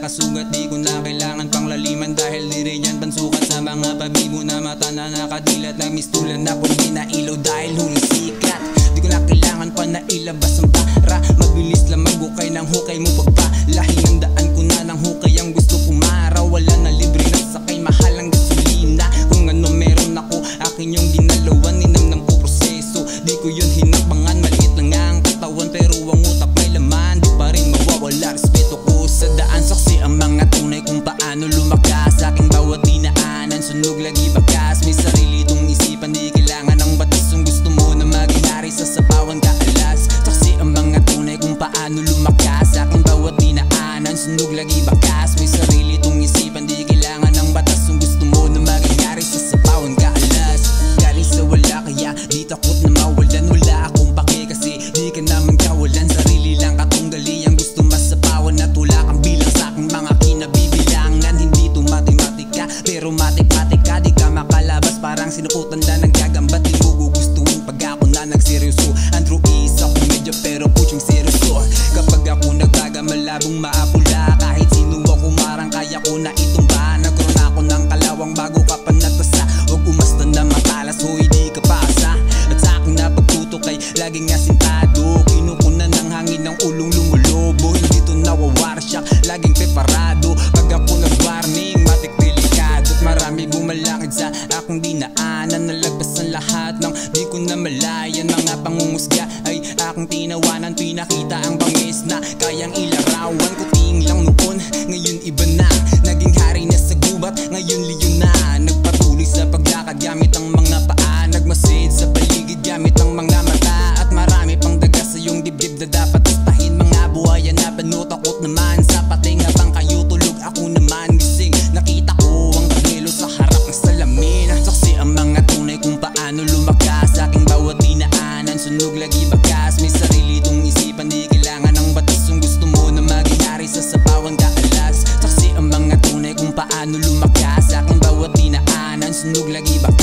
nakasugat. Di ko na kailangan pang laliman dahil di rin yan pansukat sa mga pabibo na mata na nakadilat. Na mistulan na kundi na ilaw dahil huli sikat. Di ko na kailangan pa na ilabas ang para mabilis lang maghukay ng hukay mo pagpalahin ang daan ko na ng hukay ang gusto pumaraw. Wala na libre ng sakay, mahal ang gasolina. Kung ano meron ako, akin yung ginalawan. Ninam ng proseso, di ko yun hinapangan. Maliit lang nga ang katawan pero ang utak may laman. Di pa rin mawawala respeto ko sa daan. Saksi ang mga tunay kung paano lumakas. Sa aking bawat dinaanan, sunog lagi bakas. May sarili tong isipan, di kailangan ng batas. Kung gusto mo na maging hari, sasapawan ka alas. Saksi ang mga tunay kung paano lumakas. Sa aking bawat dinaanan, sunog lagi bakas. May sarili tong isipan, di kailangan ng batas. Kung gusto mo na maging hari, sasapawan ka alas. Galing sa wala kaya di takot na mawalan. Wala akong pake kasi di ka naman kawalan. Sarili lang katunggali ang gusto masapawan. At wala kang bilang sa aking mga kinabibilangan. Hindi to matematika pero matik-matika. Di ka makalabas parang sinukutan na nagagambat. Di mo gugustuhin pag ako na nagseryoso. Andrew is ako medyo pero puchong seryoso. Kapag ako nagbaga malabong maapula. Kahit sino ako marang kaya ko na itumba. Nagkaroon ako ng kalawang bago ka pa nagtasa. Huwag umasta na matalas, hoy di ka pasa. At sa aking napagtutok ay laging asintado. Kinukunan ng hangin ng ulong lumulobo. Hindi to nawawar siya, laging preparado. Pag ako nag-warning, matik delikado. At marami bumalakid sa akong dinaanan. Nalagpas ang lahat ng di ko na malayan. Mga pangunguska ay aking tinawanan. Pinakita ang bangis na kayang ilarawan. Kuting lang noon, ngayon iba na. Naging hari na sa gubat, ngayon liyon na. Nagpatuloy sa paglakad gamit ang mga paa. Nagmasid sa paligid gamit ang mga mata. At marami pang daga sa iyong dibdib na dapat tastahin. Mga buhayan na panutakot naman. Sa pating habang kayo tulog, ako naman gising. Nakita ko ang kagilo sa harap ng salamin. Saksi ang mga tunay kung paano lumakas. Sa aking bawat dinaanan, sunog lagi bakas. May sarili tong isipan, di kailangan ng batas. Kung gusto mo na maging hari, sasapawan ka alas. Saksi ang mga tunay kung paano lumakas. Sa aking bawat dinaanan, sunog lagi bakas.